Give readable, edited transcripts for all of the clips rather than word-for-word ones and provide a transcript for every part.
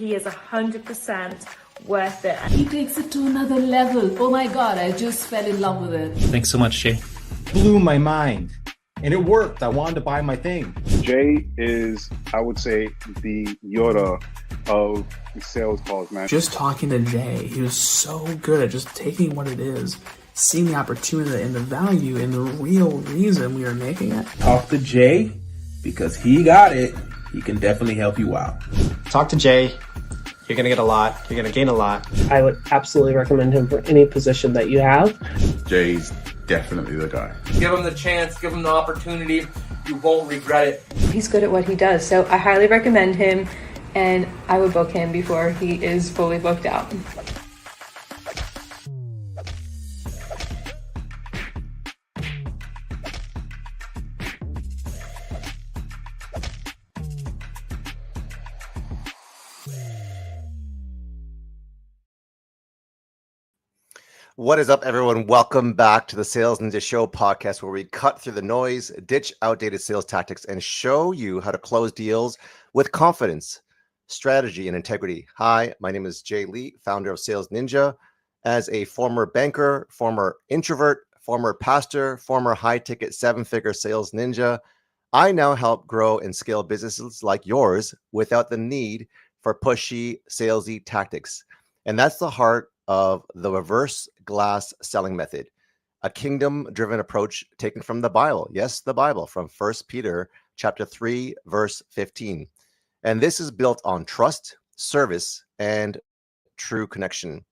he is 100% worth it. He takes it to another level. Oh my God, I just fell in love with it. Thanks so much, Jay. Blew my mind. And it worked. I wanted to buy my thing. Jay is, I would say, the Yoda of the sales calls, man. Just talking to Jay, he was so good at just taking what it is, seeing the opportunity and the value and the real reason we are making it. Talk to Jay because he got it. He can definitely help you out. Talk to Jay. You're going to get a lot. You're going to gain a lot. I would absolutely recommend him for any position that you have. Jay's definitely the guy. Give him the chance, give him the opportunity. You won't regret it. He's good at what he does, so I highly recommend him, and I would book him before he is fully booked out. What is up, everyone? Welcome back to the Sales Ninja Show podcast, where we cut through the noise, ditch outdated sales tactics, and show you how to close deals with confidence, strategy, and integrity. Hi, my name is Jay Lee, founder of Sales Ninja. As a former banker, former introvert, former pastor, former high-ticket seven-figure sales ninja, I now help grow and scale businesses like yours without the need for pushy, salesy tactics. And that's the heart of the reverse glass selling method, a kingdom-driven approach taken from the Bible. Yes, the Bible, from 1 Peter chapter 3, verse 15. And this is built on trust, service, and true connection.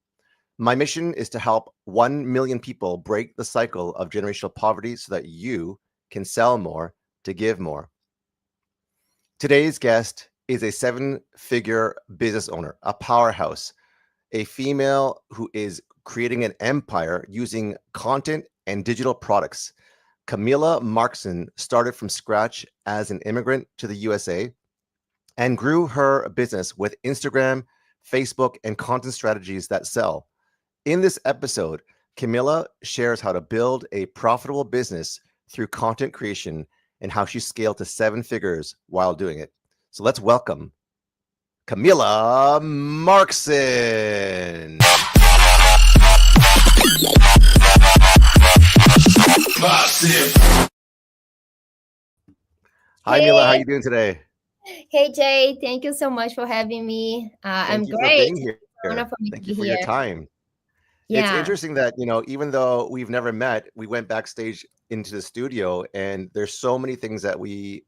My mission is to help 1 million people break the cycle of generational poverty so that you can sell more to give more. Today's guest is a seven-figure business owner, a powerhouse, a female who is creating an empire using content and digital products. Camila Markson started from scratch as an immigrant to the USA and grew her business with Instagram, Facebook, and content strategies that sell. In this episode, Camila shares how to build a profitable business through content creation and how she scaled to 7 figures while doing it. So let's welcome Camila Markson. Hi, Mila. How are you doing today? Hey, Jay. Thank you so much for having me. I'm great. For being here. Thank you for your time. Yeah. It's interesting that, even though we've never met, we went backstage into the studio, and there's so many things that we,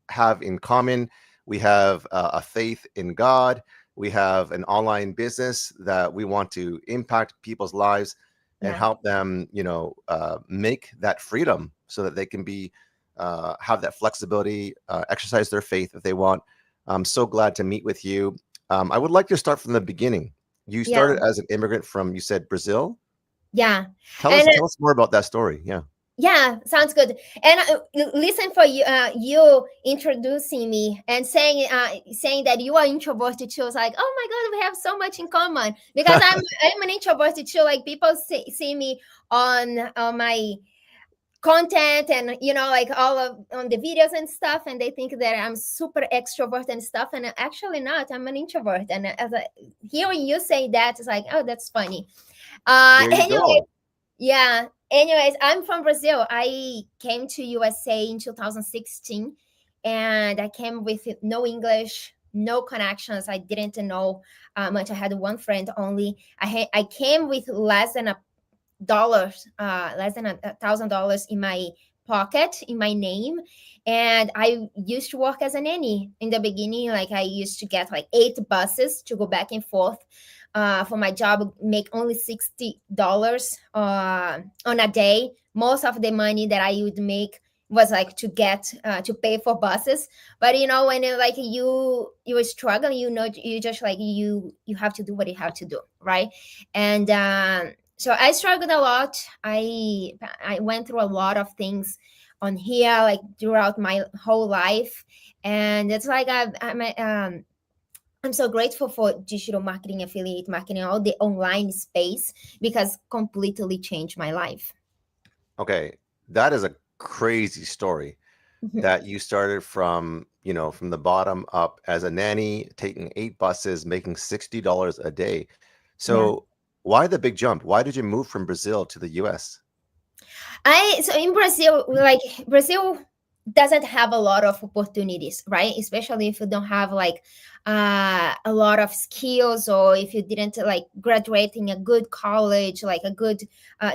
have in common. We have a faith in God. We have an online business that we want to impact people's lives and help them, make that freedom so that they can be, have that flexibility, exercise their faith if they want. I'm so glad to meet with you. I would like to start from the beginning. You started as an immigrant from, you said, Brazil? Yeah. Tell us more about that story. Yeah. Yeah, sounds good. And listen for you, you introducing me and saying that you are introverted too. It's like, oh my God, we have so much in common because I'm an introverted too. Like people see me on my content and like on the videos and stuff, and they think that I'm super extrovert and stuff, and actually not. I'm an introvert. And hearing you say that, it's like, oh, that's funny. Anyway, yeah. Anyways, I'm from Brazil. I came to USA in 2016, and I came with no English, no connections. I didn't know much. I had one friend only. I came with less than $1,000 in my pocket, in my name, and I used to work as a nanny in the beginning. Like I used to get like 8 buses to go back and forth. For my job, make only $60 on a day. Most of the money that I would make was like to get to pay for buses. But when you were struggling, you just like you have to do what you have to do, right? And so I struggled a lot. I went through a lot of things on here, like throughout my whole life, and it's like I'm so grateful for digital marketing, affiliate marketing, all the online space, because completely changed my life. Okay. That is a crazy story that you started from, from the bottom up as a nanny, taking 8 buses, making $60 a day. So why the big jump? Why did you move from Brazil to the US? So in Brazil, like Brazil doesn't have a lot of opportunities, right? Especially if you don't have like a lot of skills, or if you didn't like graduate in a good college, like a good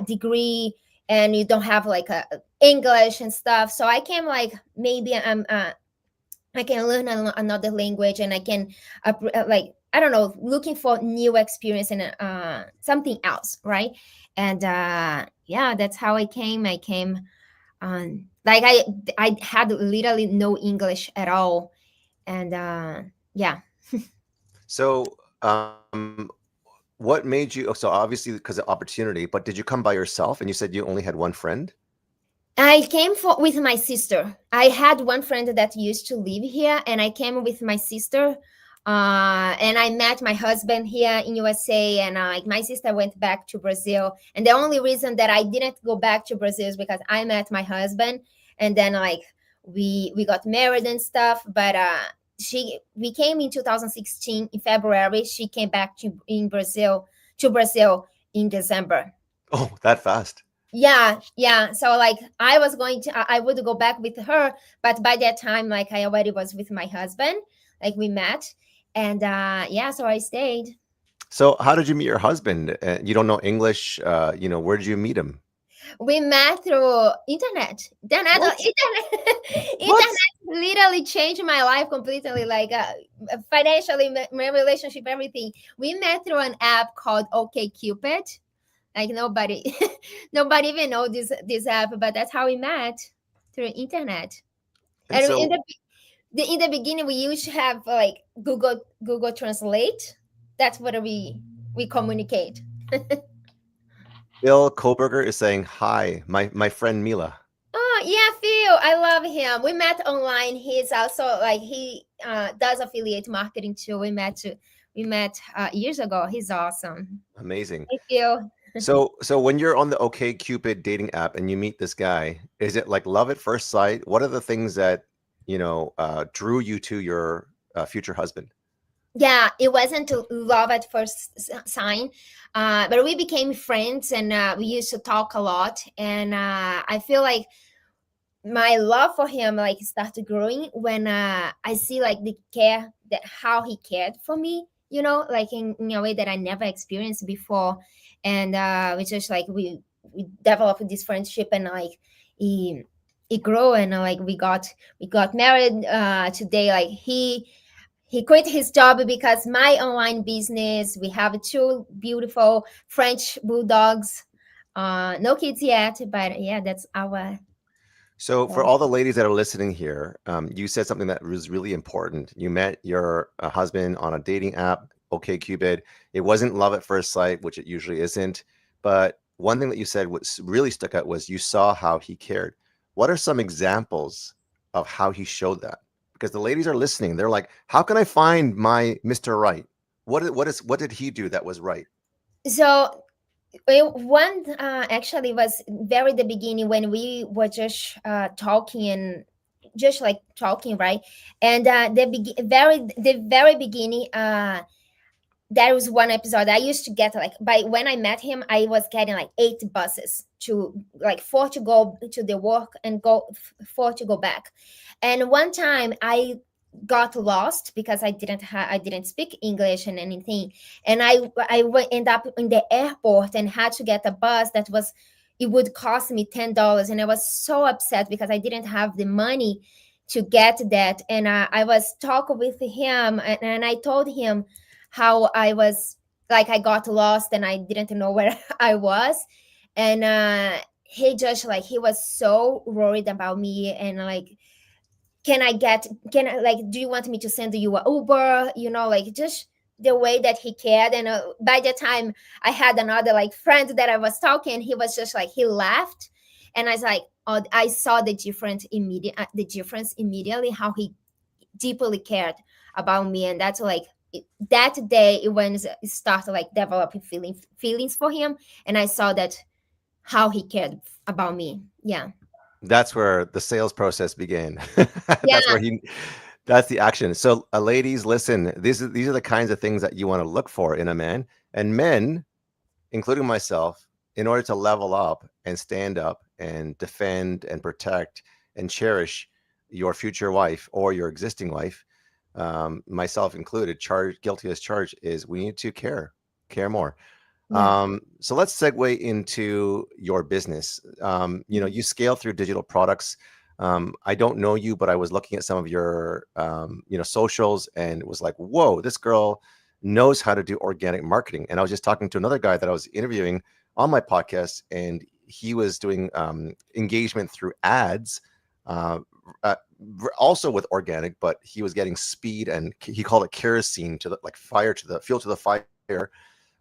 degree, and you don't have like a English and stuff. So I came like, maybe I can learn another language, and I can like, I don't know, looking for new experience and something else, right? And that's how I came. Like I had literally no English at all, and So what made you? So obviously because of opportunity, but did you come by yourself? And you said you only had one friend. I came with my sister. I had one friend that used to live here, and I came with my sister. And I met my husband here in USA, and my sister went back to Brazil. And the only reason that I didn't go back to Brazil is because I met my husband, and then like we got married and stuff. But we came in 2016 in February. She came back to Brazil in December. Oh, that fast. Yeah. So like I would go back with her, but by that time, like I already was with my husband, like we met, and so I stayed. So how did you meet your husband? You don't know English. Where did you meet him? We met through internet. Internet literally changed my life completely, like financially, my relationship, everything. We met through an app called OkCupid. Like nobody even know this app, but that's how we met, through internet. And so, in the beginning, we used to have like Google Translate. That's what we communicate. Bill Koberger is saying hi, my friend Mila. Oh yeah, Phil, I love him. We met online. He's also like he does affiliate marketing too. We met years ago. He's awesome. Amazing. Thank you. So when you're on the OkCupid dating app and you meet this guy, is it like love at first sight? What are the things that drew you to your future husband? Yeah, it wasn't love at first sign, but we became friends, and we used to talk a lot. And I feel like my love for him like started growing when I see like the care, that how he cared for me, like in a way that I never experienced before. And we just like we developed this friendship, and like it grew, and like we got married today. Like he quit his job because my online business, we have 2 beautiful French bulldogs, no kids yet, but yeah, that's our. So for all the ladies that are listening here, you said something that was really important. You met your husband on a dating app, OkCupid. It wasn't love at first sight, which it usually isn't. But one thing that you said was really stuck out was you saw how he cared. What are some examples of how he showed that? Because the ladies are listening. They're like, how can I find my Mr. Right? What did he do that was right? So one actually was very the beginning, when we were just talking, and just like talking, right? And the very beginning, there was one episode I used to get like, when I met him, I was getting like 8 buses, to like 4 to go to the work and 4 to go back. And one time I got lost because I didn't speak English and anything, and I end up in the airport and had to get a bus it would cost me $10, and I was so upset because I didn't have the money to get that. And I was talking with him, and I told him how I was like, I got lost and I didn't know where I was, and he just like, he was so worried about me, and like, can I like, do you want me to send you an Uber? Like just the way that he cared. And by the time I had another like friend that I was talking, he was just like, he laughed, and I was like, oh, I saw the difference immediately, how he deeply cared about me. And that's like, that day it when it started like developing feelings for him, and I saw that how he cared about me. Yeah. That's where the sales process began. That's where That's the action. So, ladies, listen. These are the kinds of things that you want to look for in a man, and men, including myself, in order to level up and stand up and defend and protect and cherish your future wife or your existing wife, myself included, guilty as charged, is we need to care more. Yeah. So let's segue into your business. You scale through digital products. I don't know you, but I was looking at some of your, socials, and it was like, whoa, this girl knows how to do organic marketing. And I was just talking to another guy that I was interviewing on my podcast, and he was doing engagement through ads, also with organic, but he was getting speed, and he called it kerosene to the fuel to the fire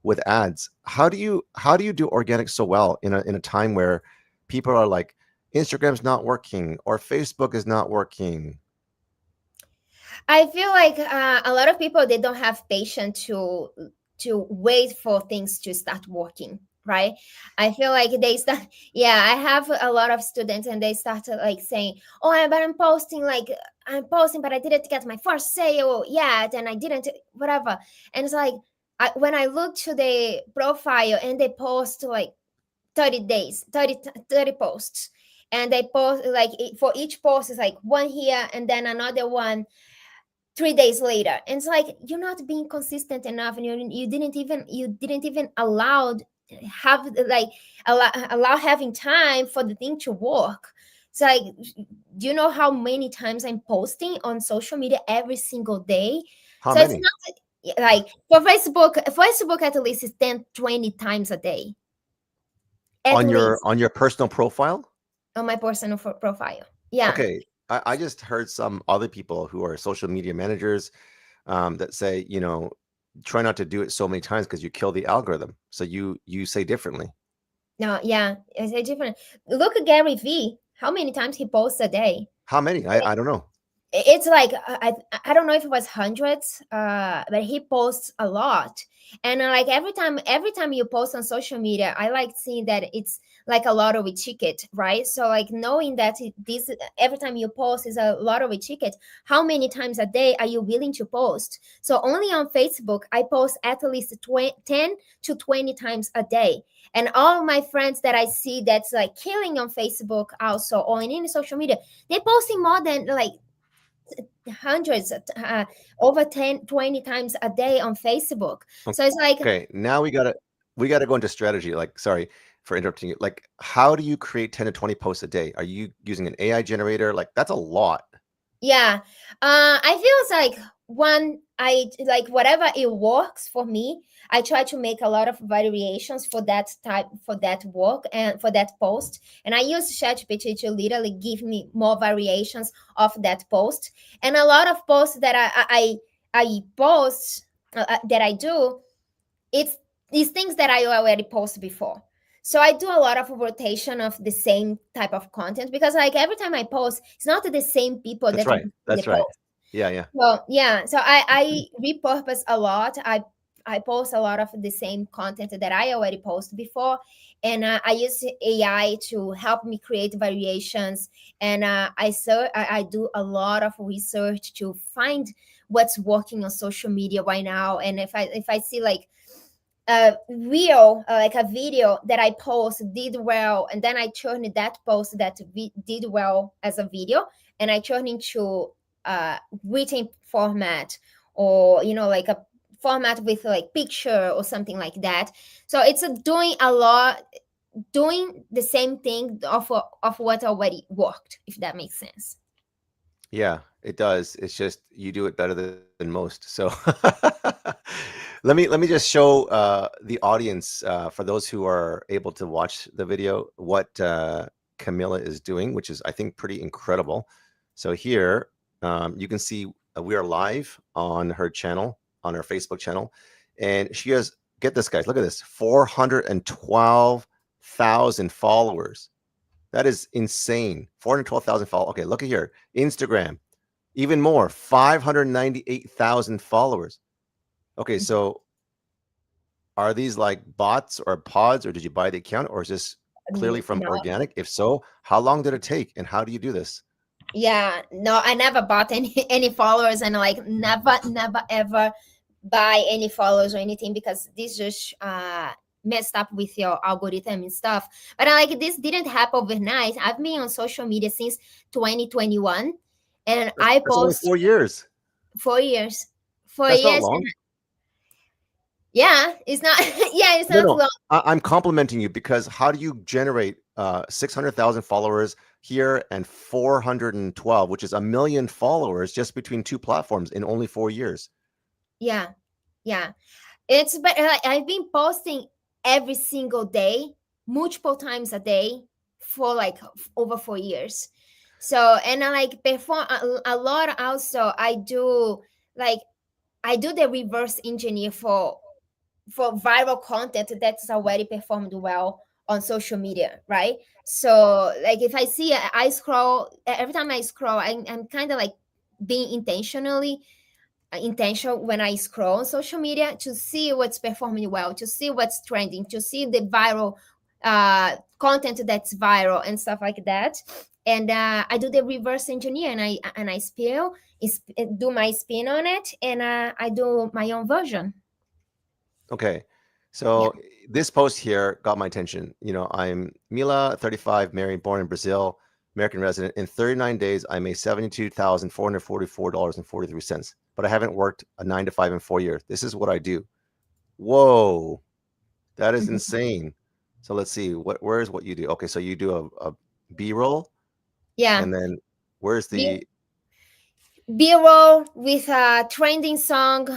with ads. How do you do organic so well in a time where people are like, Instagram's not working or Facebook is not working? I feel like a lot of people, they don't have patience to wait for things to start working, right? I feel like they start. Yeah, I have a lot of students, and they started like saying, "Oh, but I'm posting, but I didn't get my first sale yet, and I didn't whatever." And it's like, when I look to the profile, and they post like 30 days, 30 posts, and they post like for each post is like one here and then another one 3 days later, and it's like, you're not being consistent enough, and you didn't even allow having time for the thing to work. It's like, do you know how many times I'm posting on social media every single day? How So many? it's not like for Facebook at least is 10-20 times a day On least your personal profile? on my personal profile. Yeah. Okay. I just heard some other people who are social media managers that say, try not to do it so many times because you kill the algorithm. So you say differently. No, yeah, it's a different. Look at Gary V. How many times he posts a day? How many? I don't know. It's like I don't know if it was hundreds, but he posts a lot. And like every time you post on social media, I like seeing that it's like a lottery ticket, right? So like knowing that this every time you post is a lottery ticket, how many times a day are you willing to post? So only on Facebook, I post at least 10 to 20 times a day. And all my friends that I see that's like killing on Facebook also, or in any social media, they're posting more than like hundreds, over 10-20 times a day on Facebook. So it's like, okay, now we gotta go into strategy. Like, sorry for interrupting you. Like, how do you create 10 to 20 posts a day? Are you using an AI generator? Like, that's a lot. yeah, I feel it's like I like whatever it works for me. I try to make a lot of variations for that work and for that post. And I use ChatGPT to literally give me more variations of that post. And a lot of posts that I post that I do, it's these things that I already posted before. So I do a lot of rotation of the same type of content, because like every time I post, it's not the same people That's that right. That's right. post. Yeah. Well, yeah. So I repurpose a lot. I post a lot of the same content that I already posted before, and I use AI to help me create variations. And I do a lot of research to find what's working on social media right now. And if I see like a reel, like a video that I post did well, and then I turn that post that did well as a video, and I turn into written format, or like a format with like picture or something like that. So it's doing the same thing of what already worked, if that makes sense. Yeah, it does. It's just you do it better than most. So let me just show the audience, for those who are able to watch the video, what Camila is doing, which is, I think, pretty incredible. So here you can see we are live on her channel, on her Facebook channel, and she has, get this, guys, look at this, 412,000 followers. That is insane. 412,000 followers. Okay, look at here. Instagram, even more, 598,000 followers. Okay, so are these like bots or pods, or did you buy the account, or is this clearly from organic? If so, how long did it take, and how do you do this? Yeah, no, I never bought any followers, and like never ever buy any followers or anything, because this just messed up with your algorithm and stuff. But like this didn't happen overnight. I've been on social media since 2021, and I That's only post 4 years. 4 years. Four That's not years. long. Yeah, it's not. Yeah, it's No, not no. long. I'm complimenting you, because how do you generate 600,000 followers here and 412, which is 1 million followers just between two platforms in only 4 years? Yeah, it's, but I've been posting every single day, multiple times a day, for like over 4 years. So, and I like perform a lot. Also, I do the reverse engineer for viral content that's already performed well on social media, right? So like if I see I scroll, every time I scroll, I'm kind of like being intentional when I scroll on social media to see what's performing well, to see what's trending, to see the viral content that's viral and stuff like that. And I do the reverse engineer, and I do my spin on it, and I do my own version. Okay. So this post here got my attention. I'm Mila, 35, married, born in Brazil, American resident. In 39 days, I made $72,444.43, but I haven't worked a 9 to 5 in 4 years. This is what I do. Whoa, that is insane. So let's see, where's what you do? Okay, so you do a B-roll. Yeah. And then where's the B-roll with a trending song,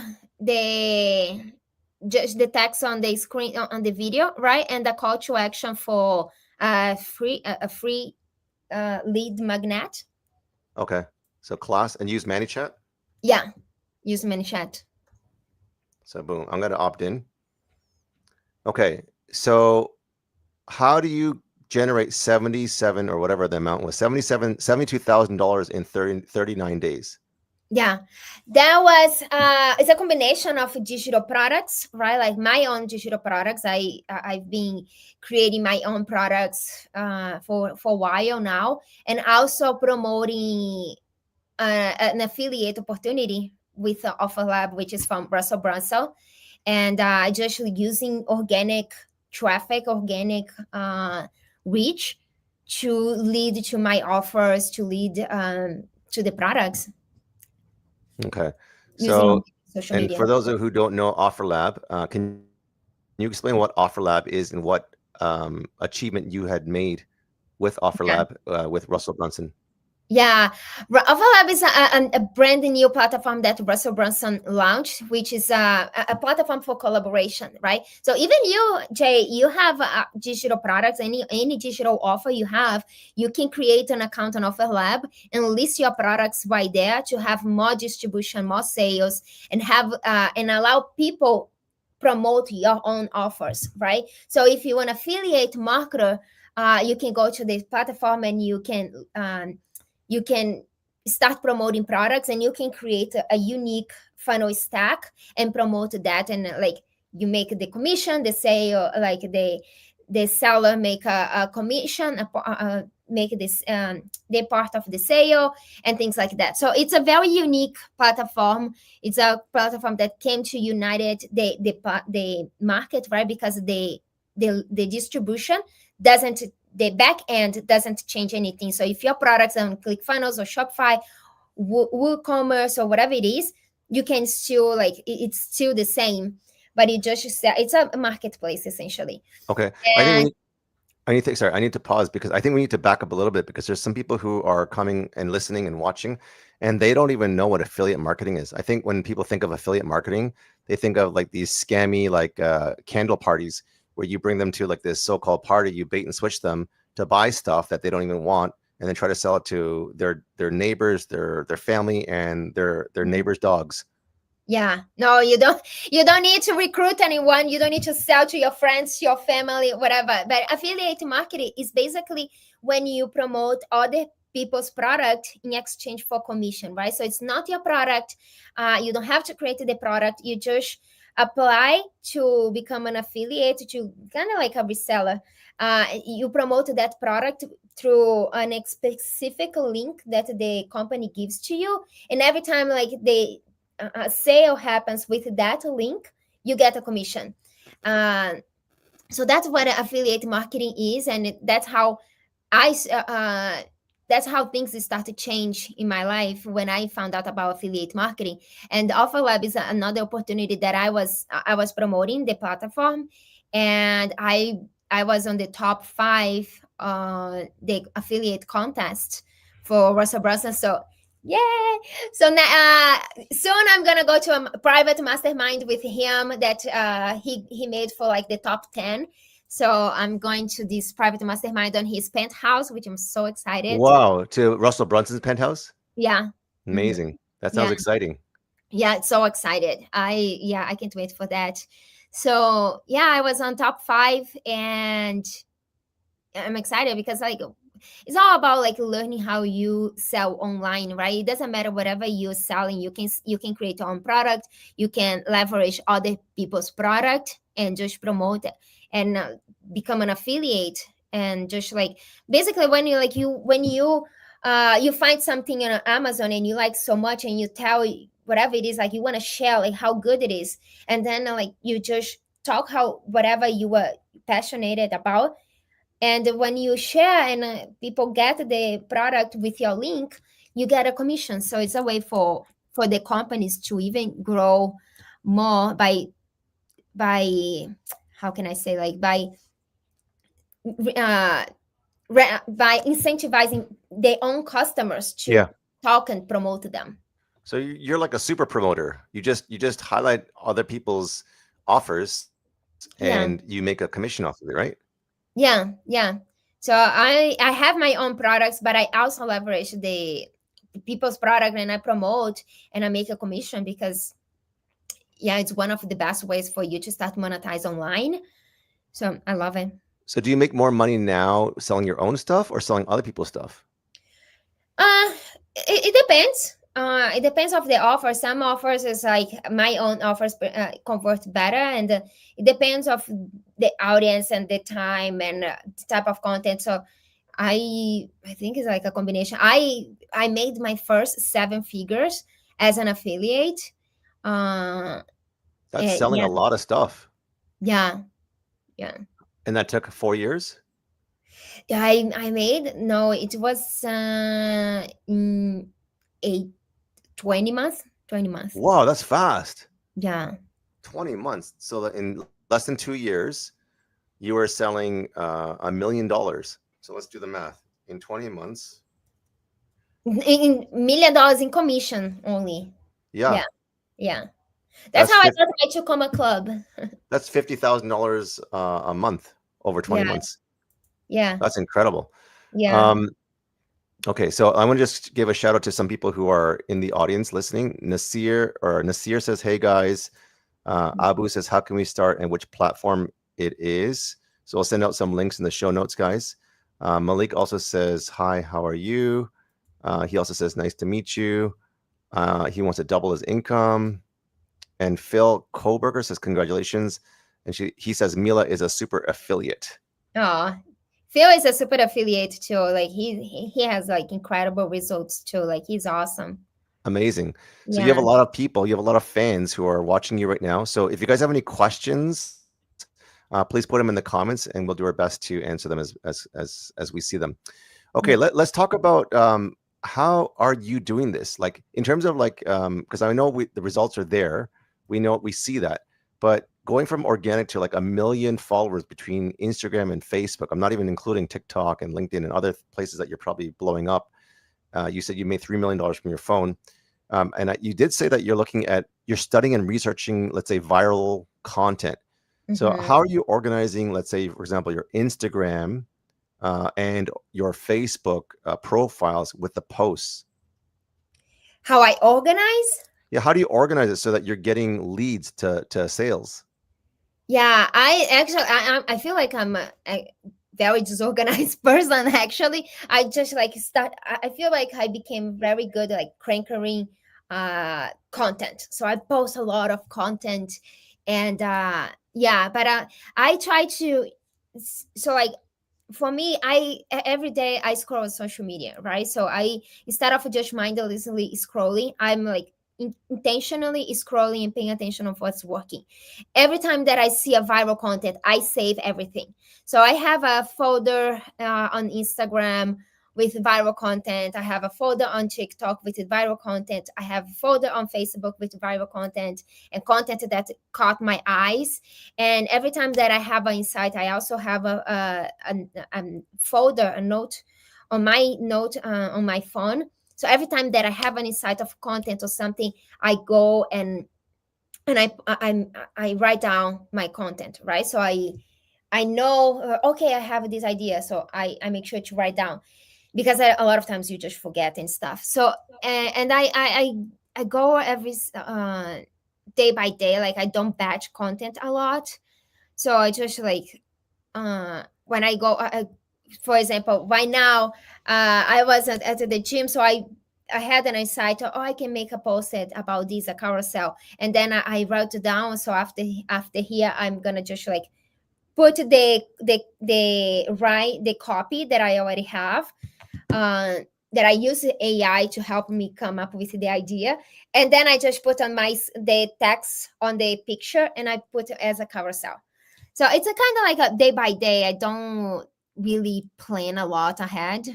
just the text on the screen on the video, right? And the call to action for a free lead magnet. Okay, so class and use ManyChat. Yeah, use ManyChat. So boom, I'm gonna opt in. Okay, so how do you generate 77 or whatever the amount was, $72,000 in 39 days? Yeah, that was it's a combination of digital products, right? Like my own digital products. I've been creating my own products for a while now, and also promoting an affiliate opportunity with OfferLab, which is from Russell Brunson, and just using organic traffic, organic reach to lead to my offers, to lead to the products. Okay, so and for those who don't know OfferLab, can you explain what OfferLab is and what achievement you had made with OfferLab with Russell Brunson? Yeah, OfferLab is a brand new platform that Russell Brunson launched, which is a platform for collaboration, right? So even you, Jay, you have digital products, any digital offer you have, you can create an account on OfferLab and list your products right there to have more distribution, more sales, and have and allow people promote your own offers, right? So if you want an affiliate marketer, you can go to this platform and you can start promoting products, and you can create a unique funnel stack and promote that, and like you make the commission, the sale, like the seller make a commission, make this the part of the sale and things like that. So it's a very unique platform. It's a platform that came to united the market, right? Because the distribution doesn't, the back end doesn't change anything. So if your products on ClickFunnels or Shopify, WooCommerce or whatever it is, you can still it's still the same, but it's a marketplace essentially. Okay, and I need to pause, because I think we need to back up a little bit, because there's some people who are coming and listening and watching, and they don't even know what affiliate marketing is. I think when people think of affiliate marketing, they think of like these scammy candle parties where you bring them to like this so-called party, you bait and switch them to buy stuff that they don't even want, and then try to sell it to their neighbors, their family, and their neighbors' dogs. Yeah, no, you don't need to recruit anyone. You don't need to sell to your friends, your family, whatever. But affiliate marketing is basically when you promote other people's product in exchange for commission, right? So it's not your product. You don't have to create the product. You just apply to become an affiliate, to kind of like a reseller. You promote that product through an specific link that the company gives to you, and every time like a sale happens with that link, you get a commission. So that's what affiliate marketing is, and that's how that's how things start to change in my life when I found out about affiliate marketing. And Offer Lab is another opportunity that I was promoting the platform, and I was on the top 5 the affiliate contest for Russell Brunson. So yay! So now soon I'm gonna go to a private mastermind with him that he made for like the top 10. So I'm going to this private mastermind on his penthouse, which I'm so excited. Wow, to Russell Brunson's penthouse? Yeah. Amazing. Mm-hmm. That sounds exciting. Yeah, it's so excited. I can't wait for that. So yeah, I was on top 5, and I'm excited because like it's all about like learning how you sell online, right? It doesn't matter whatever you're selling. You can create your own product. You can leverage other people's product and just promote it and become an affiliate. And just like basically when you find something on Amazon and you like so much, and you tell whatever it is, like you want to share like how good it is, and then like you just talk how whatever you were passionate about. And when you share and people get the product with your link, you get a commission. So it's a way for the companies to even grow more by how can I say, like by incentivizing their own customers to talk and promote them. So you're like a super promoter. You just highlight other people's offers and you make a commission off of it, right? Yeah. So I have my own products, but I also leverage the people's product, and I promote and I make a commission because it's one of the best ways for you to start monetize online. So I love it. So do you make more money now selling your own stuff or selling other people's stuff? It depends. It depends of the offer. Some offers is like my own offers convert better, and it depends of the audience and the time and the type of content. So I think it's like a combination. I made my first 7 figures as an affiliate. That's selling a lot of stuff. Yeah. And that took 4 years? Yeah, I made, no, it was in 20 months. Wow, that's fast. Yeah. 20 months. So that in less than 2 years, you were selling $1 million. So let's do the math. In 20 months. In $1 million in commission only. Yeah. That's how I got my Chukoma Club. That's $50,000 a month over 20 months. Yeah. That's incredible. Yeah. Okay, so I want to just give a shout out to some people who are in the audience listening. Nasir says, hey guys. Abu says, how can we start and which platform it is? So I'll send out some links in the show notes, guys. Malik also says, hi, how are you? He also says, nice to meet you. He wants to double his income. And Phil Koberger says, congratulations. And he says, Mila is a super affiliate. Oh, Phil is a super affiliate too. Like he has like incredible results too. Like he's awesome. Amazing. So you have a lot of people, you have a lot of fans who are watching you right now. So if you guys have any questions, please put them in the comments and we'll do our best to answer them as we see them. Okay, let's talk about how are you doing this? Like in terms of like, because I know the results are there. We see that, but going from organic to like 1 million followers between Instagram and Facebook, I'm not even including TikTok and LinkedIn and other places that you're probably blowing up. You said you made $3 million from your phone. And you did say that you're studying and researching, let's say, viral content. So how are you organizing, let's say, for example, your Instagram and your Facebook profiles with the posts? How I organize? Yeah, how do you organize it so that you're getting leads to sales? Yeah, I feel like I'm a very disorganized person. Actually, I just like I feel like I became very good at like crankering content. So I post a lot of content, and but I try to. So like for me, every day I scroll social media, right? So I, instead of just mindlessly scrolling, I'm like intentionally scrolling and paying attention of what's working. Every time that I see a viral content, I save everything. So I have a folder on Instagram with viral content. I have a folder on TikTok with viral content. I have a folder on Facebook with viral content and content that caught my eyes. And every time that I have an insight, I also have a folder, a note on my phone. So every time that I have an insight of content or something, I go and I write down my content, right? So I know, okay, I have this idea, so I make sure to write down, because a lot of times you just forget and stuff. So and I go every day by day. Like, I don't batch content a lot, so I just like when I go. For example, right now, I was at the gym, so I had an insight. Oh, I can make a post about this, a carousel, and then I wrote it down. So after here, I'm gonna just like put the copy that I already have. That I use AI to help me come up with the idea, and then I just put on the text on the picture, and I put it as a carousel. So it's a kind of like a day by day. I don't really plan a lot ahead.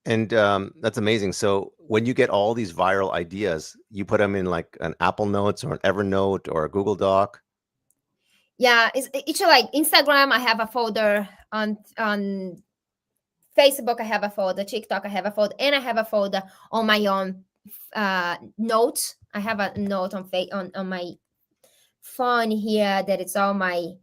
And that's amazing. So when you get all these viral ideas, you put them in like an Apple Notes or an Evernote or a Google Doc? Yeah, it's like Instagram, I have a folder. On Facebook, I have a folder. TikTok, I have a folder, and I have a folder on my own notes. I have a note on my phone here that it's all my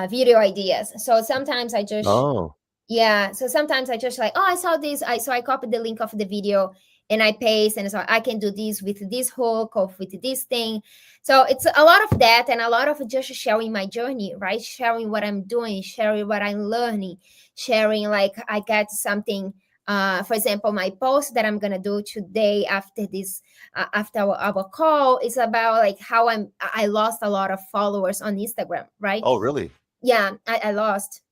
video ideas. So sometimes I just so sometimes I just like, oh, I saw this, so I copied the link of the video and I paste, and so I can do this with this hook or with this thing. So it's a lot of that, and a lot of just sharing my journey, right? Sharing what I'm doing, sharing what I'm learning, sharing like I get something. For example, my post that I'm gonna do today after this, after our call, is about like how I lost a lot of followers on Instagram, right? Oh, really? Yeah, I lost.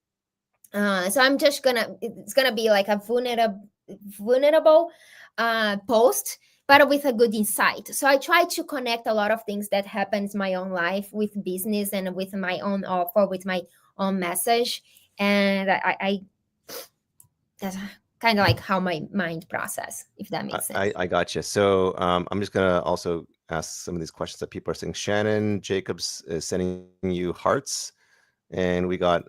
So I'm just it's gonna be like a vulnerable post, but with a good insight. So I try to connect a lot of things that happens in my own life with business and with my own offer, with my own message, and I that's kind of like how my mind process, if that makes sense. I gotcha. So I'm just gonna also ask some of these questions that people are saying. Shannon Jacobs is sending you hearts, and we got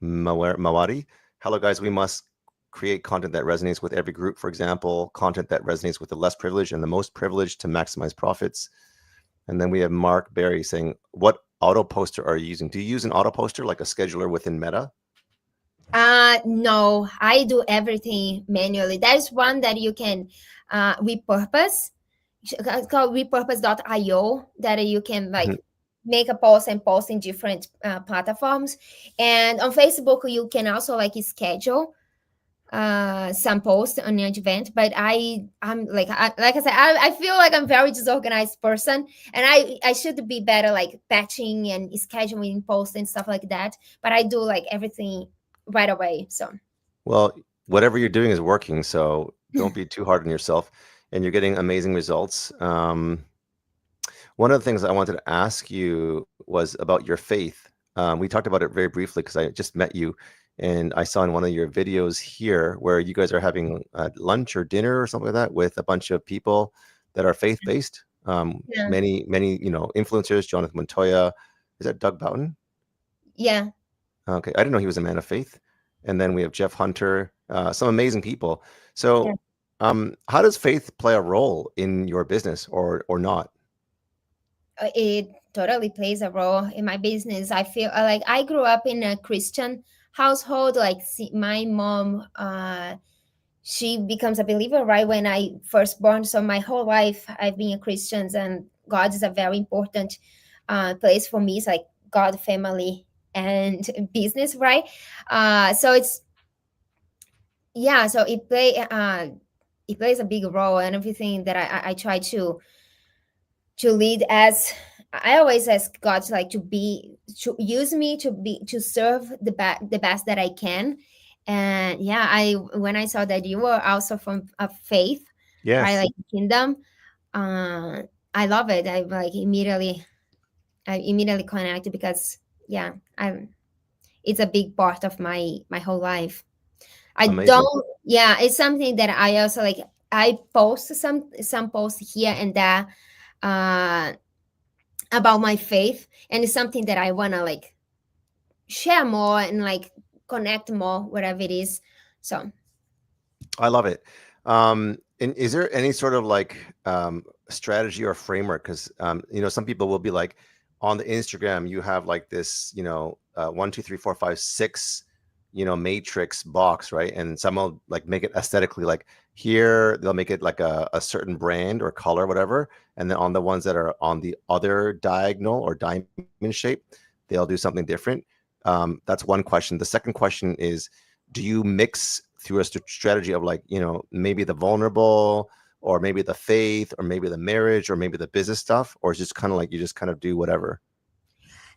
Mawari. Hello guys, we must create content that resonates with every group. For example, content that resonates with the less privileged and the most privileged to maximize profits. And then we have Mark Berry saying, what auto poster are you using? Do you use an auto poster like a scheduler within Meta? No, I do everything manually. There's one that you can repurpose. It's called repurpose.io, that you can like make a post and post in different platforms. And on Facebook, you can also like schedule some posts on an event. But I'm like I said, I feel like I'm very disorganized person, and I should be better like batching and scheduling posts and stuff like that. But I do like everything right away. So, well, whatever you're doing is working, so don't be too hard on yourself, and you're getting amazing results. One of the things I wanted to ask you was about your faith. We talked about it very briefly because I just met you, and I saw in one of your videos here where you guys are having lunch or dinner or something like that with a bunch of people that are faith-based. Many influencers. Jonathan Montoya, is that Doug Boughton? Yeah. Okay, I didn't know he was a man of faith. And then we have Jeff Hunter, some amazing people. So how does faith play a role in your business or not? It totally plays a role in my business. I feel like I grew up in a Christian household. Like my mom, she becomes a believer right when I first born. So my whole life I've been a Christian, and God is a very important place for me. It's like God, family, and business, right? So it's so it plays a big role, and everything that I try to lead as I always ask God to use me to serve the best that I can. And yeah, when I saw that you were also from a faith, Yes. right, like kingdom, I love it. I immediately connected because it's a big part of my whole life. Amazing. It's something that I also like. I post some posts here and there about my faith, and it's something that I want to like share more and like connect more, whatever it is. So I love it. And is there any sort of like strategy or framework? Because some people will be like, on the Instagram, you have like this, 1, 2, 3, 4, 5, 6, matrix box, right? And some will like make it aesthetically, like here they'll make it like a certain brand or color, whatever. And then on the ones that are on the other diagonal or diamond shape, they'll do something different. That's one question. The second question is, do you mix through a strategy of like, maybe the vulnerable, or maybe the faith, or maybe the marriage, or maybe the business stuff, or it's just kind of like you just kind of do whatever?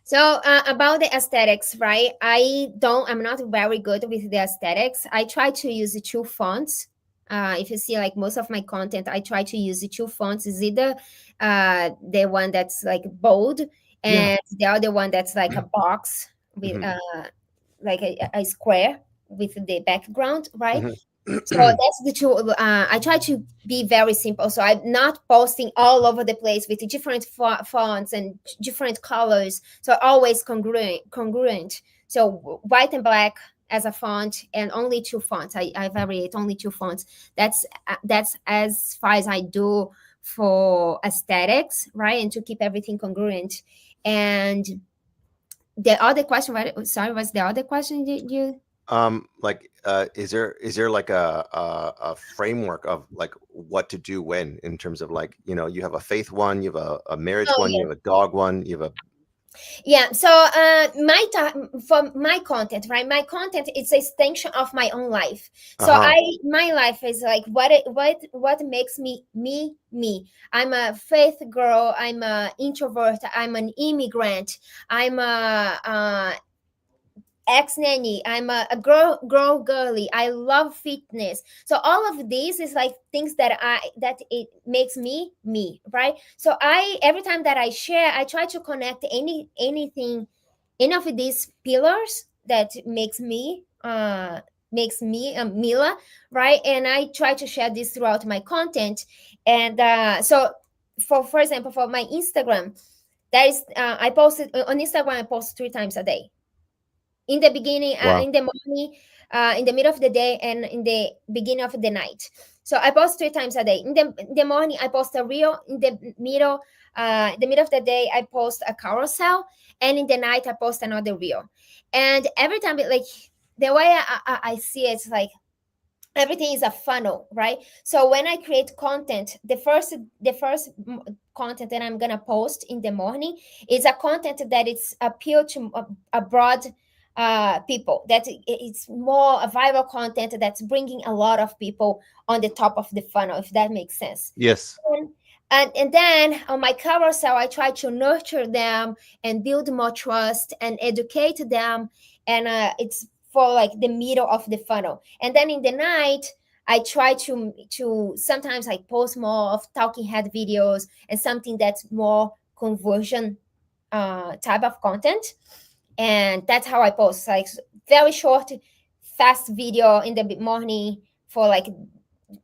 So about the aesthetics, right? I'm not very good with the aesthetics. I try to use the 2 fonts. If you see like most of my content, I try to use the 2 fonts. Is either the one that's like bold, and the other one that's like a box with like a square with the background, right? So that's the 2. I try to be very simple. So I'm not posting all over the place with different fonts and different colors. So always congruent. So white and black as a font, and only 2 fonts. I variate only 2 fonts. That's as far as I do for aesthetics, right? And to keep everything congruent. And the other question, sorry, what's the other question you? Is there like a framework of like what to do when, in terms of like, you have a faith one, you have a marriage one, you have a dog one, you have a So for my content, right? My content is an extension of my own life. So my life is like what makes me me. I'm a faith girl. I'm a introvert. I'm an immigrant. I'm a ex-nanny. I'm a girly. I love fitness. So all of these is like things that it makes me, right? So every time that I share, I try to connect any of these pillars that makes me Mila, right? And I try to share this throughout my content. And so for example, for my Instagram, that is I posted on Instagram. I post 3 times a day. In the beginning, in the morning, in the middle of the day, and in the beginning of the night. So I post 3 times a day. In the morning, I post a reel. In the middle of the day, I post a carousel, and in the night, I post another reel. And every time, like the way I see it, it's like everything is a funnel, right? So when I create content, the first content that I'm gonna post in the morning is a content that it's appeal to a broad people, that it's more a viral content that's bringing a lot of people on the top of the funnel, if that makes sense. Yes. And then on my carousel, I try to nurture them and build more trust and educate them, and it's for like the middle of the funnel. And then in the night, I try to sometimes I post more of talking head videos and something that's more conversion type of content. And that's how I post, like very short, fast video in the morning for like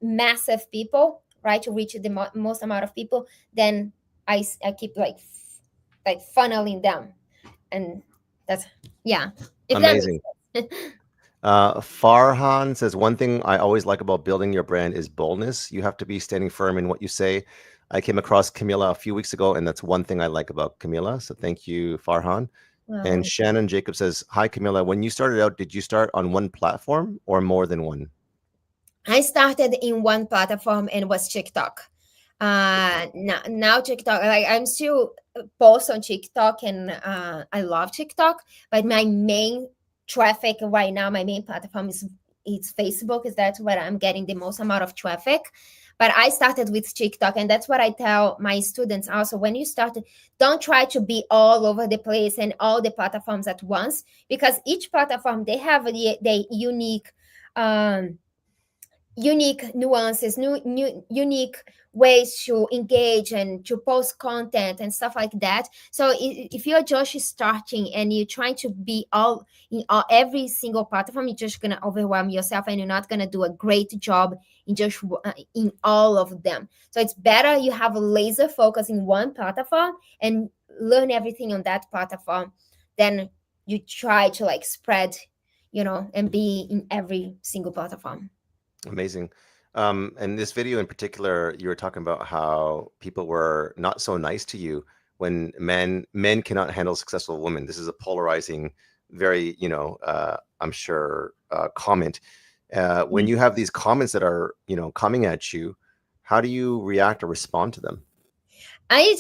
massive people, right? To reach the most amount of people. Then I keep like funneling them. And that's, amazing. Farhan says, one thing I always like about building your brand is boldness. You have to be standing firm in what you say. I came across Camila a few weeks ago, and that's one thing I like about Camila. So thank you, Farhan. And Shannon Jacob says, hi, Camila. When you started out, did you start on one platform or more than one? I started in one platform, and it was TikTok. Now TikTok, like I'm still post on TikTok, and I love TikTok, but my main traffic right now, my main platform is Facebook. Is that's where I'm getting the most amount of traffic. But I started with TikTok, and that's what I tell my students also. When you start, don't try to be all over the place and all the platforms at once, because each platform, they have the unique nuances, unique ways to engage and to post content and stuff like that. So if you're just starting and you're trying to be all in every single platform, you're just gonna overwhelm yourself, and you're not gonna do a great job in just in all of them. So it's better you have a laser focus in one platform and learn everything on that platform, than you try to like spread, and be in every single platform. Amazing. In this video in particular, you were talking about how people were not so nice to you when men cannot handle successful women. This is a polarizing, very, I'm sure, comment. When you have these comments that are, coming at you, how do you react or respond to them? I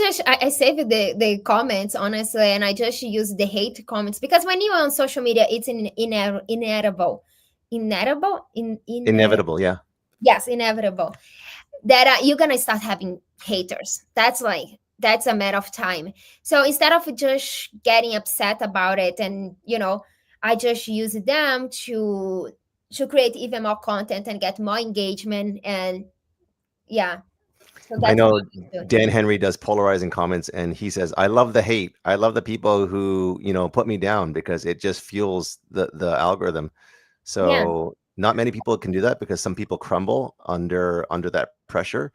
save the comments, honestly, and I just use the hate comments, because when you're on social media, it's inevitable. Inevitable, yeah. Yes, inevitable that you're gonna start having haters. That's a matter of time. So instead of just getting upset about it, and I just use them to create even more content and get more engagement. And yeah, so that's I know Dan Henry does polarizing comments, and he says, I love the hate. I love the people who, put me down, because it just fuels the algorithm. So not many people can do that, because some people crumble under that pressure.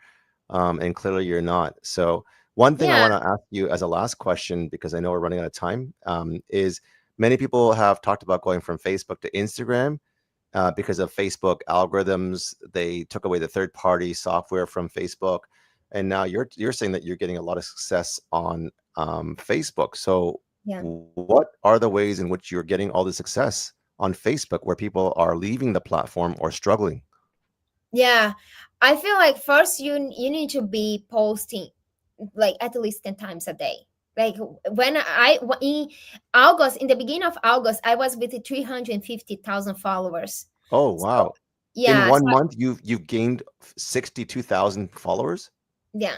And clearly you're not. So one thing I want to ask you as a last question, because I know we're running out of time, is many people have talked about going from Facebook to Instagram because of Facebook algorithms. They took away the third-party software from Facebook. And now you're saying that you're getting a lot of success on Facebook. So what are the ways in which you're getting all the success on Facebook, where people are leaving the platform or struggling? Yeah, I feel like first you need to be posting like at least 10 times a day. Like when in the beginning of August, I was with 350,000 followers. Oh, wow. So, in 1 month, you've gained 62,000 followers? Yeah,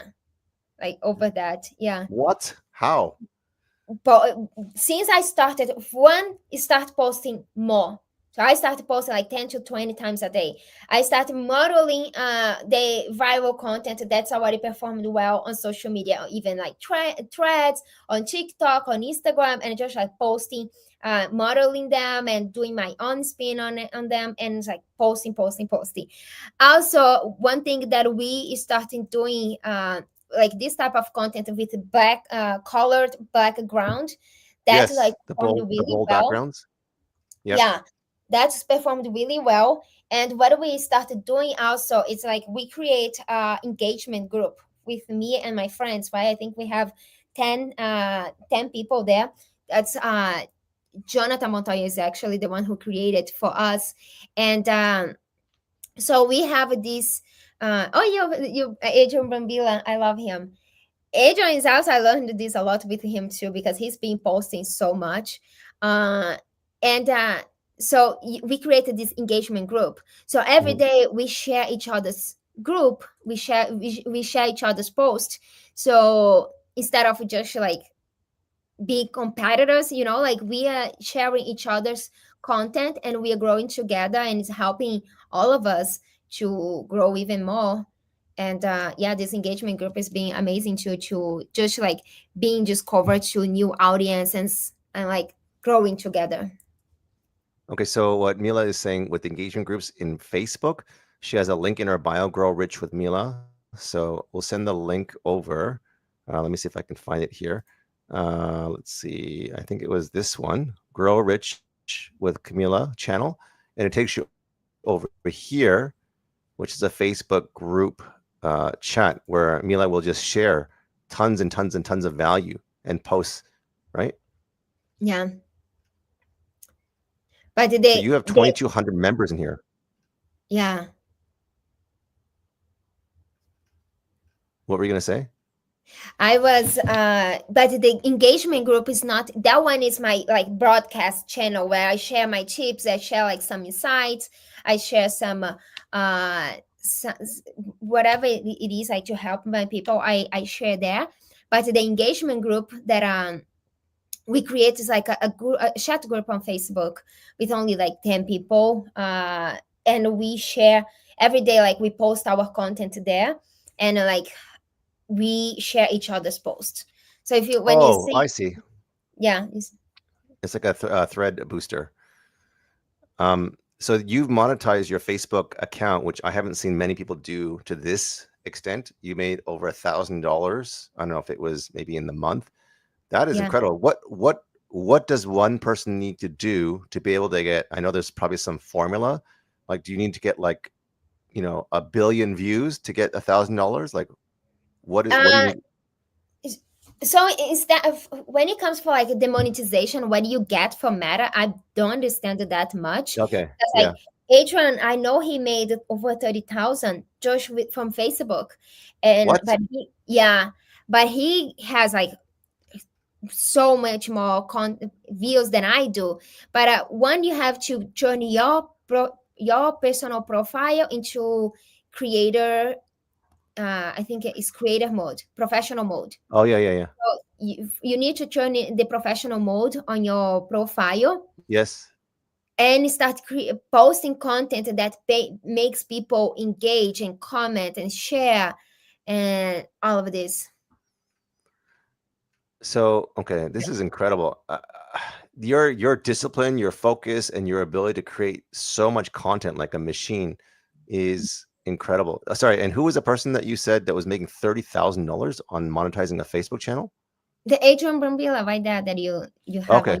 like over that. Yeah. What? How? But since I started, start posting more. So I started posting like 10 to 20 times a day. I started modeling the viral content that's already performed well on social media, even like threads on TikTok, on Instagram, and just like posting, modeling them and doing my own spin on them, and it's like posting. Also, one thing that we started doing, like this type of content with black colored background, that's like the bold backgrounds. Yeah, that's performed really well. And what we started doing also is like we create engagement group with me and my friends, right? I think we have 10 people there. That's Jonathan Montoya is actually the one who created for us. And so we have this you Adrian Brambilla, I love him. Adrian is also, I learned this a lot with him too, because he's been posting so much. So we created this engagement group. So every day we share each other's group, we share each other's posts. So instead of just like being competitors, like we are sharing each other's content, and we are growing together, and it's helping all of us to grow even more. And this engagement group is being amazing to just like being discovered to new audiences and like growing together. Okay, so what Mila is saying with engagement groups in Facebook, she has a link in her bio, Grow Rich with Mila. So we'll send the link over. Let me see if I can find it here. Let's see. I think it was this one, Grow Rich with Camila channel. And it takes you over here, which is a Facebook group chat where Mila will just share tons and tons and tons of value and posts, right? Yeah. But so you have 2,200 members in here. Yeah. What were you going to say? I was, but the engagement group is not, that one is my like broadcast channel where I share my tips. I share like some insights. I share some whatever it is, like to help my people, I share there. But the engagement group that we create is like a chat group on Facebook with only like 10 people, and we share every day. Like we post our content there, and like we share each other's posts. So if you when you see, I see. yeah, It's like a thread booster. So you've monetized your Facebook account, which I haven't seen many people do to this extent. You made over $1,000. I don't know if it was maybe in the month. That is incredible. What does one person need to do to be able to get? I know there's probably some formula. Like, do you need to get like, 1 billion views to get $1,000? Like, what do you need? So is that when it comes for like the monetization, what do you get from Meta? I don't understand that much. Okay. Like Adrian, I know he made over 30,000 just from Facebook, and but he has like so much more views than I do. But one, you have to turn your personal profile into creator. I think it's creator mode, professional mode. Oh yeah. So you need to turn the professional mode on your profile. Yes. And start posting content that makes people engage and comment and share and all of this. So, okay, this is incredible. Your discipline, your focus, and your ability to create so much content like a machine is incredible. Sorry, and who was the person that you said that was making $30,000 on monetizing a Facebook channel? The Adrian Brambilla, right there that you have. Okay,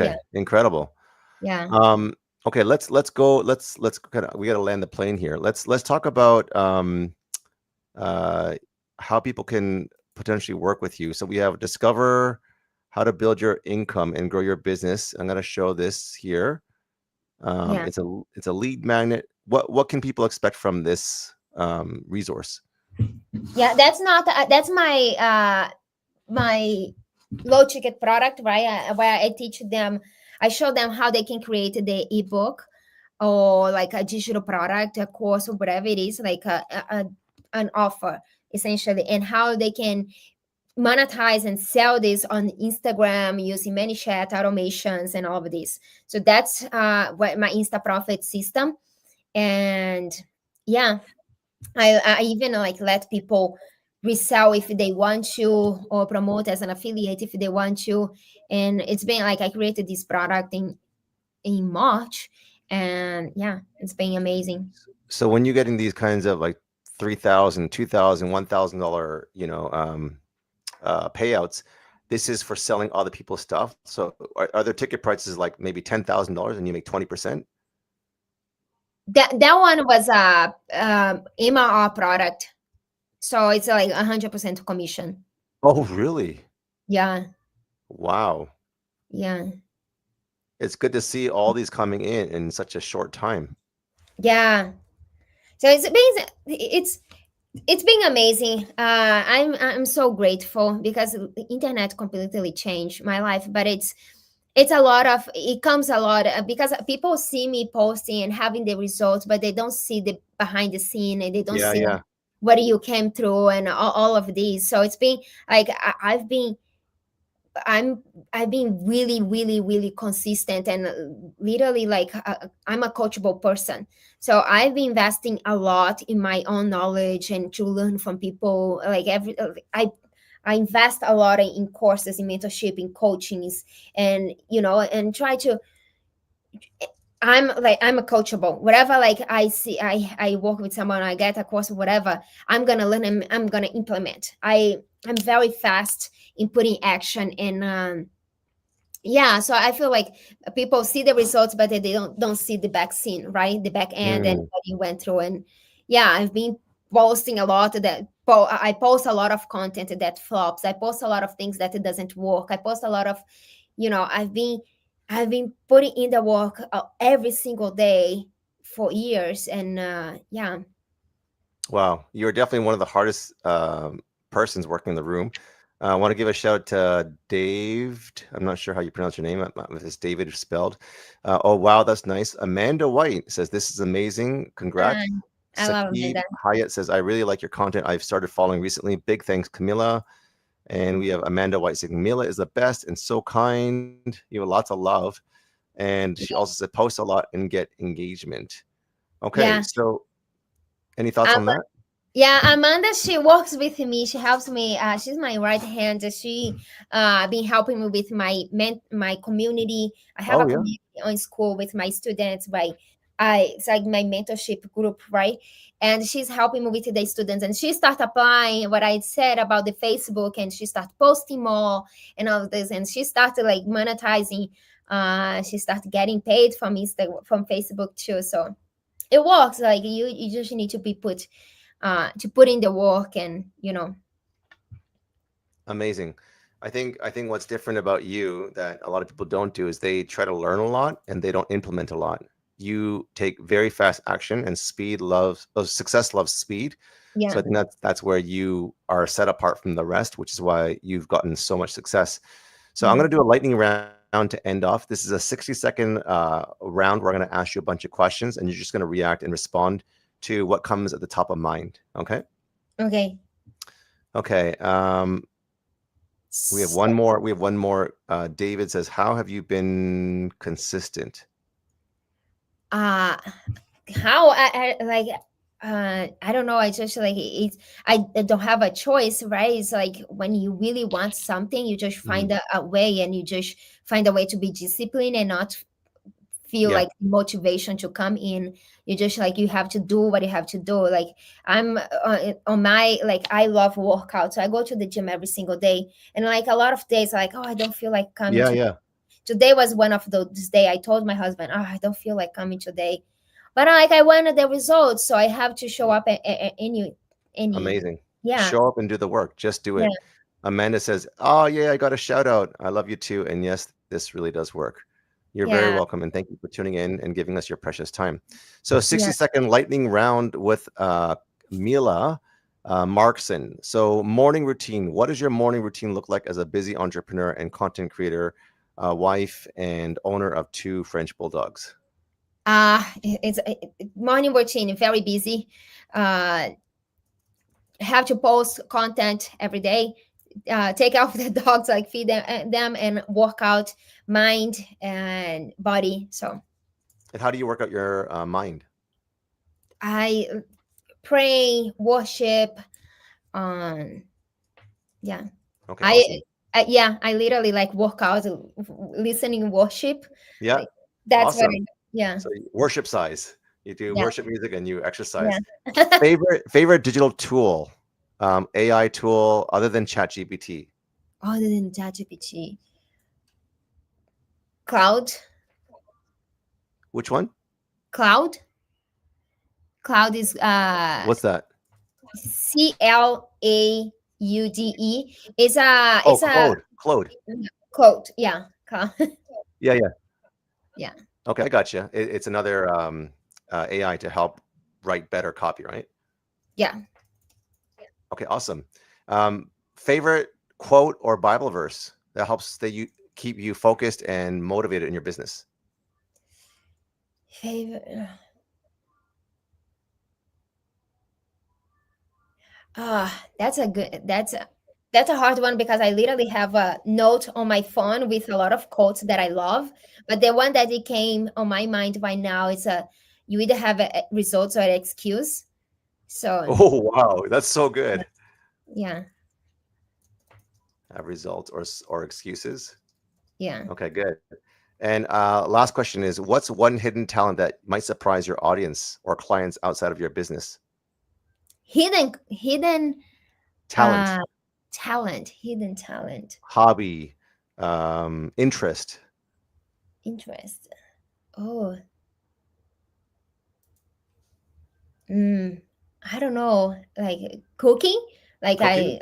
yeah. Incredible. Yeah. Okay, let's go. Let's kind of, we got to land the plane here. Let's talk about how people can potentially work with you. So we have discover how to build your income and grow your business. I'm going to show this here. It's a lead magnet. What can people expect from this resource? Yeah, that's my my low ticket product, right? Where I teach them, I show them how they can create the ebook or like a digital product, a course, or whatever it is, like an offer essentially, and how they can monetize and sell this on Instagram using ManyChat automations and all of this. So that's what my Insta Profit system. And yeah, I even like let people resell if they want to, or promote as an affiliate if they want to. And it's been like I created this product in March, and yeah, it's been amazing. So when you're getting these kinds of like $3,000, $2,000, $1,000, payouts, this is for selling other people's stuff. So are there ticket prices like maybe $10,000 and you make 20%? That one was a MRR product, so it's like 100% commission. Oh, really? Yeah. Wow. Yeah. It's good to see all these coming in such a short time. Yeah. So it's been amazing. I'm so grateful because the internet completely changed my life, but it comes a lot because people see me posting and having the results, but they don't see the behind the scene, and they don't see what you came through and all of these. So it's been like I've been really, really, really consistent, and literally like I'm a coachable person. So I've been investing a lot in my own knowledge and to learn from people. Like I invest a lot in courses, in mentorship, in coachings, and and try to. I'm a coachable. Whatever, like I see, I work with someone, I get a course, whatever. I'm gonna learn and I'm gonna implement. I'm very fast in putting action, and so I feel like people see the results, but they don't see the back scene, right? The back end and what you went through. And I've been posting a lot that I post a lot of content that flops. I post a lot of things that it doesn't work. I post a lot of, I've been putting in the work every single day for years, and Wow, you're definitely one of the hardest persons working in the room. I want to give a shout out to Dave. I'm not sure how you pronounce your name. It's David spelled. Oh, wow, that's nice. Amanda White says, this is amazing. Congrats. I love Sakib Amanda. Hyatt says, I really like your content. I've started following recently. Big thanks, Camila. And we have Amanda White saying, Camila is the best and so kind. You have lots of love. And she also said, post a lot and get engagement. Okay, Yeah. so any thoughts on that? Yeah, Amanda, she works with me. She helps me. She's my right hand. She been helping me with my community. I have a community on school with my students. It's like my mentorship group, right? And she's helping me with the students. And she started applying what I said about the Facebook, and she started posting more and all of this. And she started like monetizing. She started getting paid from Facebook too. So it works. Like you just need to be put in the work, and Amazing. I think what's different about you that a lot of people don't do is they try to learn a lot and they don't implement a lot. You take very fast action, and success loves speed. Yeah. So I think that's where you are set apart from the rest, which is why you've gotten so much success. So I'm going to do a lightning round to end off. This is a 60-second round where I'm going to ask you a bunch of questions, and you're just going to react and respond to what comes at the top of mind. Okay. Okay. We have one more. David says, how have you been consistent? How I don't know. I just like I don't have a choice, right? It's like when you really want something, you just find a way, and you just find a way to be disciplined and not feel like motivation to come in. You just like, you have to do what you have to do. Like I'm on my, like, I love workout. So I go to the gym every single day, and like a lot of days, like, oh, I don't feel like coming. Today was one of those days. I told my husband, oh, I don't feel like coming today, but like I wanted the results, so I have to show up any. Amazing. Yeah. Show up and do the work. Just do it. Yeah. Amanda says, oh yeah, I got a shout out. I love you too. And yes, this really does work. You're very welcome, and thank you for tuning in and giving us your precious time. So 60-second lightning round with Camila Markson. So morning routine. What does your morning routine look like as a busy entrepreneur and content creator, wife, and owner of 2 French bulldogs? It's morning routine, very busy. Have to post content every day. Take out the dogs, like feed them and work out mind and body. So, and how do you work out your mind? I pray, worship. Yeah. Okay. I literally like work out, listening worship. Yeah. Like, that's awesome. what yeah. So worship size. You do worship music and you exercise. Yeah. favorite digital tool, AI tool other than ChatGPT? Other than ChatGPT. Cloud. Which one? Cloud. Cloud is what's that? CLAUDE. It's a Claude. Code. Yeah. Yeah. Yeah. Okay, I got you. It's another AI to help write better copy, right? Yeah. Okay, awesome. Favorite quote or Bible verse that helps keep you focused and motivated in your business? Favorite. That's a hard one, because I literally have a note on my phone with a lot of quotes that I love, but the one that it came on my mind right now is you either have a results or an excuse. So. Oh wow, that's so good. Yeah. Have results or excuses. Yeah. Okay, good. And last question is, what's one hidden talent that might surprise your audience or clients outside of your business? Hidden talent. Hidden talent. Hobby. Interest. Oh. I don't know. Like cooking. Like cooking?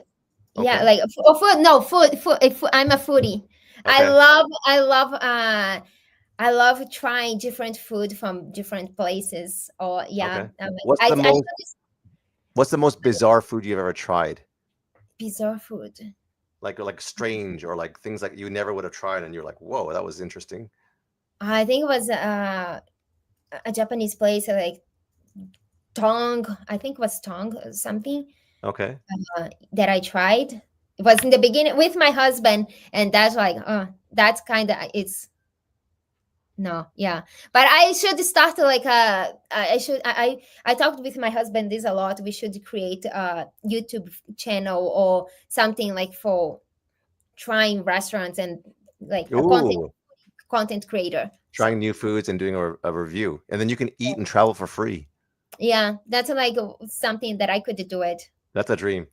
Yeah, like food. No, food. I'm a foodie. Okay. I love trying different food from different places. Or yeah. Okay. What's the most bizarre food you've ever tried? Bizarre food. Like strange, or like things like you never would have tried and you're like, whoa, that was interesting. I think it was a Japanese place, like tongue, I think it was tongue something Okay. that I tried. It was in the beginning with my husband, and that's like, that's kind of it's no, yeah. But I should start like I talked with my husband this a lot. We should create a YouTube channel or something like for trying restaurants and like a Ooh, content creator. trying new foods and doing a review, and then you can eat and travel for free. Yeah, that's like something that I could do it. That's a dream.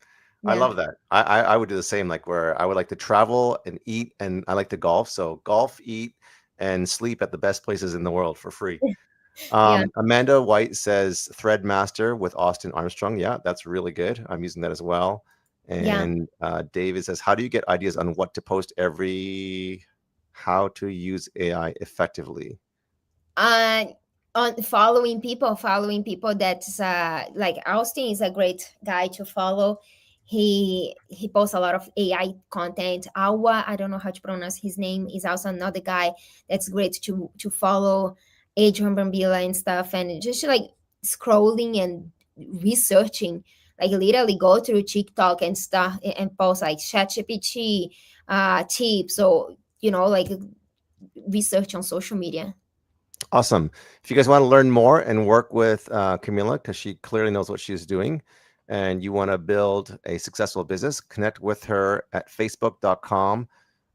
I Yeah. love that. I would do the same, like where I would like to travel and eat, and I like to golf. So golf, eat, and sleep at the best places in the world for free. Yeah. Amanda White says Threadmaster with Austin Armstrong. Yeah, that's really good. I'm using that as well. Yeah. And David says, how do you get ideas on what to post how to use AI effectively? On following people that's like Austin is a great guy to follow. He posts a lot of AI content. Awa, I don't know how to pronounce his name, is also another guy that's great to follow. Adrian Brambilla and stuff, and just like scrolling and researching, like literally go through TikTok and stuff and post like ChatGPT tips, or like research on social media. Awesome. If you guys want to learn more and work with Camila, because she clearly knows what she's doing, and you want to build a successful business, connect with her at facebook.com.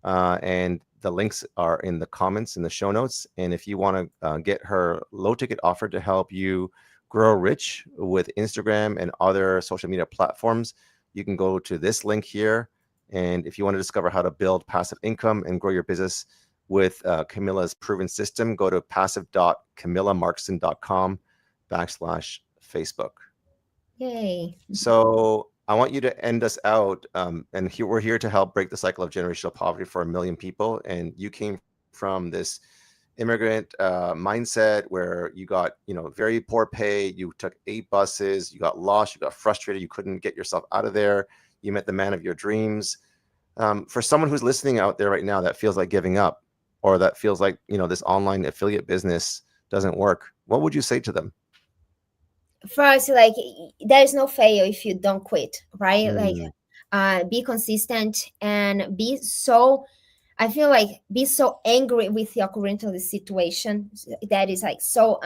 And the links are in the comments in the show notes. And if you want to get her low ticket offer to help you grow rich with Instagram and other social media platforms, you can go to this link here. And if you want to discover how to build passive income and grow your business with Camila's proven system, go to passive.camilamarkson.com/Facebook. Yay. So I want you to end us out. And we're here to help break the cycle of generational poverty for 1 million people. And you came from this immigrant mindset where you got, very poor pay. You took 8 buses, you got lost, you got frustrated, you couldn't get yourself out of there. You met the man of your dreams. For someone who's listening out there right now that feels like giving up, or that feels like, this online affiliate business doesn't work, what would you say to them? First, like, there's no fail if you don't quit, right? Like, be consistent and be so angry with your current situation that is like so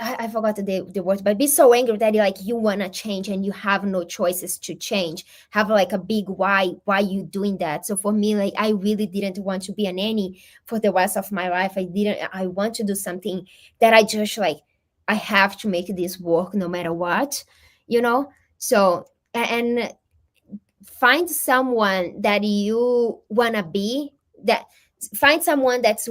I forgot the word, but be so angry that you want to change and you have no choices to change. Have like a big why you doing that. So for me, like, I really didn't want to be a nanny for the rest of my life. I want to do something that I just I have to make this work no matter what, So, and find someone that you want to be, find someone that's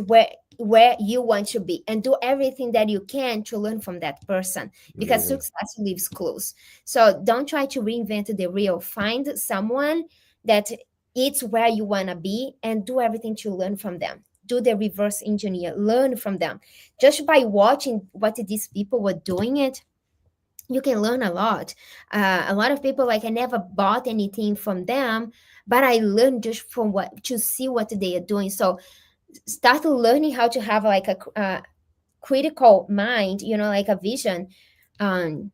where you want to be, and do everything that you can to learn from that person, because success lives close. So don't try to reinvent the wheel. Find someone that it's where you want to be, and do everything to learn from them. Do the reverse engineer, learn from them. Just by watching what these people were doing you can learn a lot. A lot of people, I never bought anything from them, but I learned just from to see what they are doing. So start learning how to have a critical mind, a vision Amazing.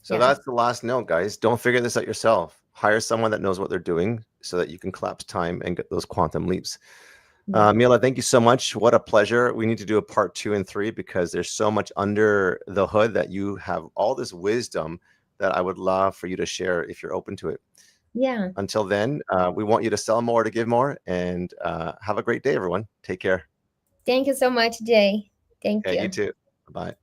So that's the last note, guys. Don't figure this out yourself. Hire someone that knows what they're doing so that you can collapse time and get those quantum leaps. Mila, thank you so much. What a pleasure. We need to do a part 2 and 3 because there's so much under the hood that you have all this wisdom that I would love for you to share if you're open to it. Yeah. Until then, we want you to sell more, to give more, and have a great day, everyone. Take care. Thank you so much, Jay. Thank you. You too. Bye.